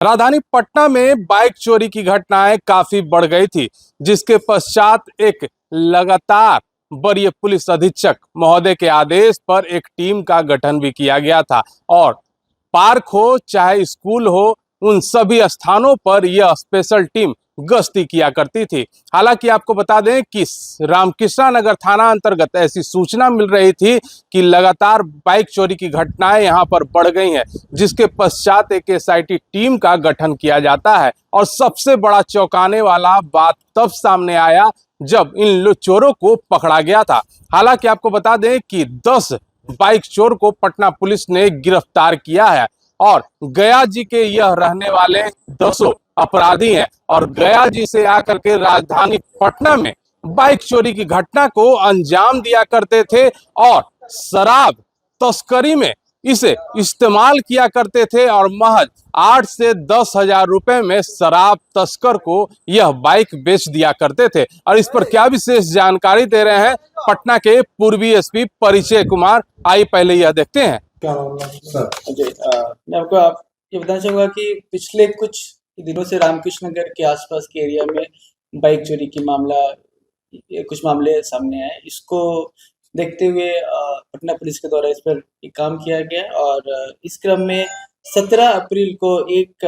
राजधानी पटना में बाइक चोरी की घटनाएं काफी बढ़ गई थी, जिसके पश्चात एक लगातार वरीय पुलिस अधीक्षक महोदय के आदेश पर एक टीम का गठन भी किया गया था। और पार्क हो चाहे स्कूल हो, उन सभी स्थानों पर यह स्पेशल टीम गश्ती किया करती थी। हालांकि आपको बता दें कि रामकृष्णा नगर थाना अंतर्गत ऐसी सूचना मिल रही थी कि लगातार बाइक चोरी की घटनाएं यहां पर बढ़ गई हैं, जिसके पश्चात एक एसआईटी टीम का गठन किया जाता है। और सबसे बड़ा चौंकाने वाला बात तब सामने आया जब इन चोरों को पकड़ा गया था। हालांकि आपको बता दें कि 10 बाइक चोर को पटना पुलिस ने गिरफ्तार किया है और गया जी के यह रहने वाले 10 अपराधी हैं और गया जी से आकर के राजधानी पटना में बाइक चोरी की घटना को अंजाम दिया करते थे और शराब तस्करी में इसे इस्तेमाल किया करते थे। और महज 8 से 10 हजार रुपए में शराब तस्कर को यह बाइक बेच दिया करते थे। और इस पर क्या विशेष जानकारी दे रहे हैं पटना के पूर्वी एसपी परिचय कुमार। आइए पहले यह देखते हैं। क्या मामला सर? मैं आपको ये बताना चाहूँगा कि पिछले कुछ दिनों से रामकृष्ण नगर के आसपास के एरिया में बाइक चोरी की कुछ मामले सामने आए। इसको देखते हुए पटना पुलिस के द्वारा इस पर एक काम किया गया और इस क्रम में 17 अप्रैल को एक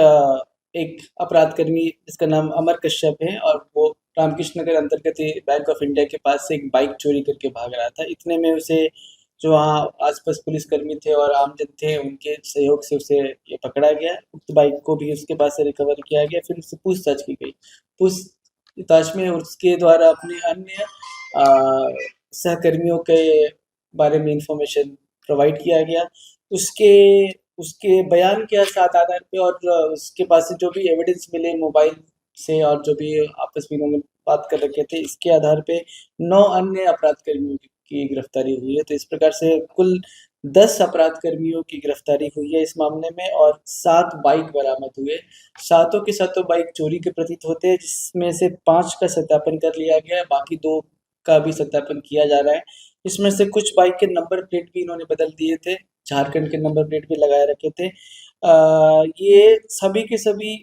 अपराधकर्मी जिसका नाम अमर कश्यप है और वो रामकृष्ण नगर अंतर्गत बैंक ऑफ इंडिया के पास से एक बाइक चोरी करके भाग रहा था। इतने में उसे जो वहाँ आसपास पुलिसकर्मी थे और आमजन थे, उनके सहयोग से उसे ये पकड़ा गया। उक्त बाइक को भी उसके पास से रिकवर किया गया, फिर उससे पूछताछ की गई। पूछताछ में उसके द्वारा अपने अन्य सहकर्मियों के बारे में इंफॉर्मेशन प्रोवाइड किया गया। उसके उसके बयान के आधार पे और उसके पास से जो भी एविडेंस मिले मोबाइल से और जो भी आपस में उन्होंने बात कर रखे थे, इसके आधार पे 9 अन्य अपराधकर्मियों की गिरफ्तारी हुई है। तो इस प्रकार से कुल 10 अपराधकर्मियों की गिरफ्तारी हुई है इस मामले में और 7 बाइक बरामद हुए। सातों के सातों बाइक चोरी के प्रतीत होते हैं, जिसमें से 5 का सत्यापन कर लिया गया है, बाकी 2 का भी सत्यापन किया जा रहा है। इसमें से कुछ बाइक के नंबर प्लेट भी इन्होंने बदल दिए थे, झारखंड के नंबर प्लेट भी लगाए रखे थे। ये सभी के सभी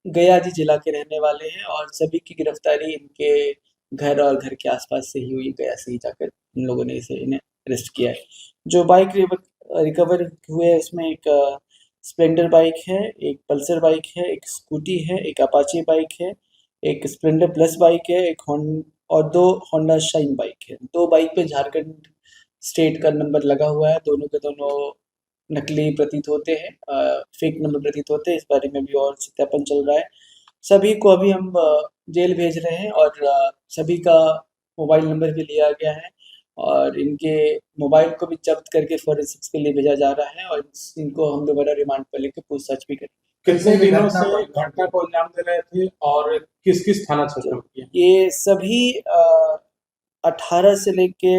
गया जी जिला के रहने वाले हैं और सभी की गिरफ्तारी इनके घर और घर के आसपास से ही हुई। गया से ही जाकर इन लोगों ने इन्हें अरेस्ट किया है। जो बाइक रिकवर हुए उसमें एक स्प्लेंडर बाइक है, एक पल्सर बाइक है, एक स्कूटी है, एक अपाचे बाइक है, एक स्प्लेंडर प्लस बाइक है, और 2 होंडा शाइन बाइक है। 2 बाइक पे झारखंड स्टेट का नंबर लगा हुआ है। दोनों के दोनों नकली प्रतीत होते हैं, फेक नंबर प्रतीत होते हैं। इस बारे में भी और सत्यापन चल रहा है। सभी को अभी हम जेल भेज रहे हैं और सभी का मोबाइल नंबर भी लिया गया है और इनके मोबाइल को भी जब्त करके फॉरेंसिक्स के लिए भेजा जा रहा है और इनको हम दोबारा रिमांड पर लेकर पूछताछ भी करेंगे। कितने दिनों से घटना को अंजाम दे रहे थे और किस किस थाना क्षेत्र में? ये सभी 18 से लेके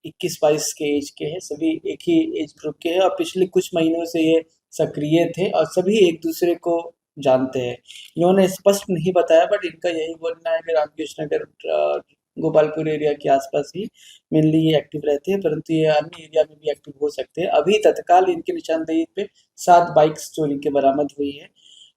21-22 के एज के हैं, सभी एक ही एज ग्रुप के हैं और पिछले कुछ महीनों से ये सक्रिय थे और सभी एक दूसरे को जानते हैं। इन्होंने स्पष्ट नहीं बताया, बट इनका यही बोलना है कि रामकृष्ण नगर गोपालपुर एरिया के आसपास ही मेनली ये एक्टिव रहते हैं, परंतु ये अन्य एरिया में भी एक्टिव हो सकते हैं। अभी तत्काल इनकी निशानदेही पे 7 बाइक्स चोरी के बरामद हुई है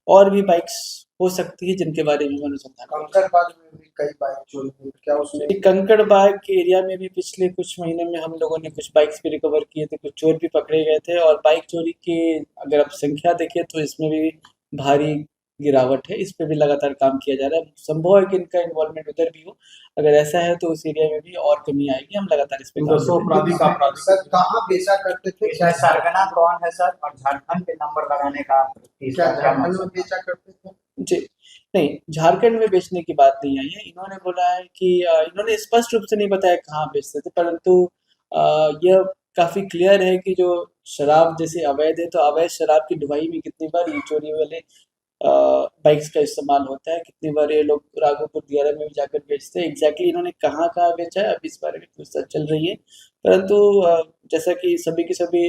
और भी बाइक्स हो सकती है जिनके बारे में अनुसंधान। कंकड़बाग में भी कई बाइक चोरी हुई, क्या उसमें? कंकड़बाग के एरिया में भी पिछले कुछ महीने में हम लोगों ने कुछ बाइक्स भी रिकवर किए थे, कुछ चोर भी पकड़े गए थे और बाइक चोरी की अगर आप संख्या देखें तो इसमें भी भारी गिरावट है। इस पे भी लगातार काम किया जा रहा है। संभव है कि इनका इन्वॉल्वमेंट उधर भी हो, अगर ऐसा है तो उस एरिया में भी और कमी आएगी। हम लगातार इस पे सर कहाँ बेचा करते थे? सरगना कौन है सर, और झारखंड पे नंबर लगाने का क्या झारखंड में बेचा करते थे? जी नहीं, झारखंड में बेचने की बात नहीं आई है। इन्होंने बोला है कि इन्होंने स्पष्ट रूप से नहीं बताया कहाँ बेचते थे, परंतु यह काफी क्लियर है कि जो शराब जैसे अवैध है, तो अवैध शराब की ढुलाई में कितनी बार ये चोरी वाले बाइक्स का इस्तेमाल होता है, कितनी बार ये लोग राघोपुर दियारा में भी जाकर बेचते हैं। एग्जैक्टली इन्होंने कहाँ कहाँ बेचा है अभी इस बारे में पूछताछ चल रही है, परंतु जैसा कि सभी के सभी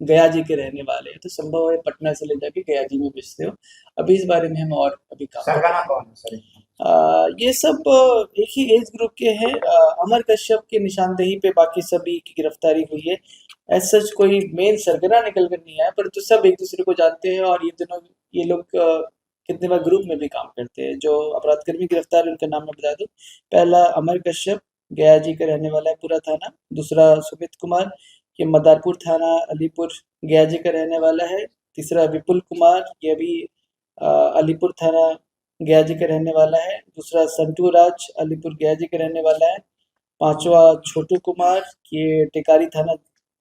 गया जी के रहने वाले हैं, तो संभव है पटना से ले जाके गया जी में बेचते हो। अभी इस बारे में हम और अभी सरगना कौन है सर? ये सब एक ही एज ग्रुप के हैं। अमर कश्यप के निशानदेही पे बाकी सभी की गिरफ्तारी हुई है। एज सच कोई मेन सरगना निकल कर नहीं आया, परंतु सब एक दूसरे को जानते हैं और ये लोग कितने बार ग्रुप में भी काम करते हैं। जो अपराधकर्मी गिरफ्तार है उनका नाम मैं बता दूं, पहला अमर कश्यप गया जी का रहने वाला है पूरा थाना, दूसरा सुमित कुमार ये मदारपुर थाना अलीपुर गया जी का रहने वाला है, तीसरा विपुल कुमार ये भी अलीपुर थाना गया जी का रहने वाला है, दूसरा संटू राज अलीपुर गया जी का रहने वाला है, पांचवा छोटू कुमार ये टिकारी थाना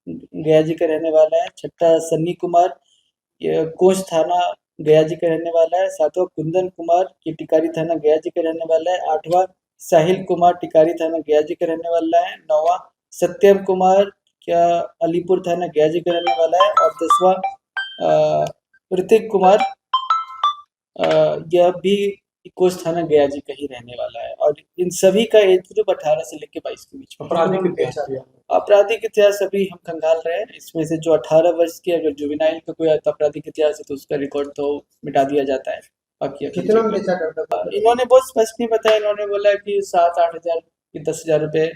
गया जी का रहने वाला है, छठा सन्नी कुमार ये कोच थाना गया जी का रहने वाला है, सातवां कुंदन कुमार ये टिकारी थाना गया जी का रहने वाला है, आठवां साहिल कुमार टिकारी थाना गया जी का रहने वाला है, नौवां सत्यम कुमार क्या अलीपुर थाना गया जी का रहने वाला है और 10वां ऋतिक कुमार यह भी कोच थाना गया जी का ही रहने वाला है और इन सभी का एज ग्रुप 18 से लेकर 22 के बीच में। आपराधिक इतिहास अभी हम खंगाल रहे हैं, इसमें से जो 18 वर्ष की अगर जुवेनाइल का कोई आपराधिक इतिहास है तो उसका रिकॉर्ड तो मिटा दिया जाता है। बाकी कितना में बेचा करता था? इन्होंने बहुत स्पष्ट नहीं बताया, इन्होंने बोला कि 7-8 हजार कि 10,000 रुपए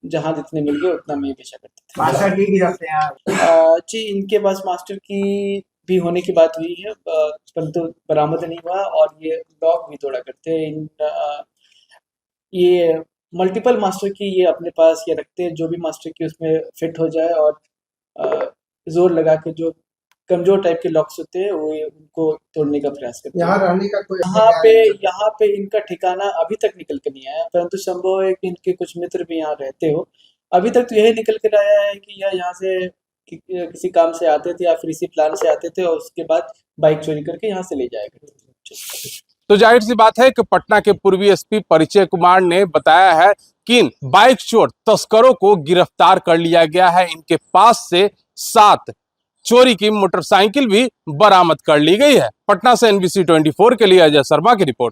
जहाँ जितने मिल गए उतना में ही बेचा करते थे। मास्टर की गिरफ्त हैं जी इनके पास मास्टर की भी होने की बात हुई है परंतु बरामद नहीं हुआ और ये लॉक भी तोड़ा करते हैं। ये मल्टीपल मास्टर की ये अपने पास ये रखते हैं, जो भी मास्टर की उसमें फिट हो जाए और जोर लगा के जो कमजोर टाइप के लॉक्स होते हैं वो उनको तोड़ने का प्रयास करते हैं। यहाँ रहने का कोई यहाँ पे इनका ठिकाना अभी तक निकल कर नहीं आया, परंतु संभव है कि इनके कुछ मित्र भी यहाँ रहते हो। अभी तक तो यही निकल कर आया है कि यह यहाँ से किसी काम से आते थे या फिर इसी प्लान से आते थे और उसके बाद बाइक चोरी करके यहाँ से ले जाया करते थे। तो जाहिर सी बात है कि पटना के पूर्वी एसपी परिचय कुमार ने बताया है कि इन बाइक चोर तस्करों को गिरफ्तार कर लिया गया है। इनके पास से 7 चोरी की मोटरसाइकिल भी बरामद कर ली गई है। पटना से NBC 24 के लिए अजय शर्मा की रिपोर्ट।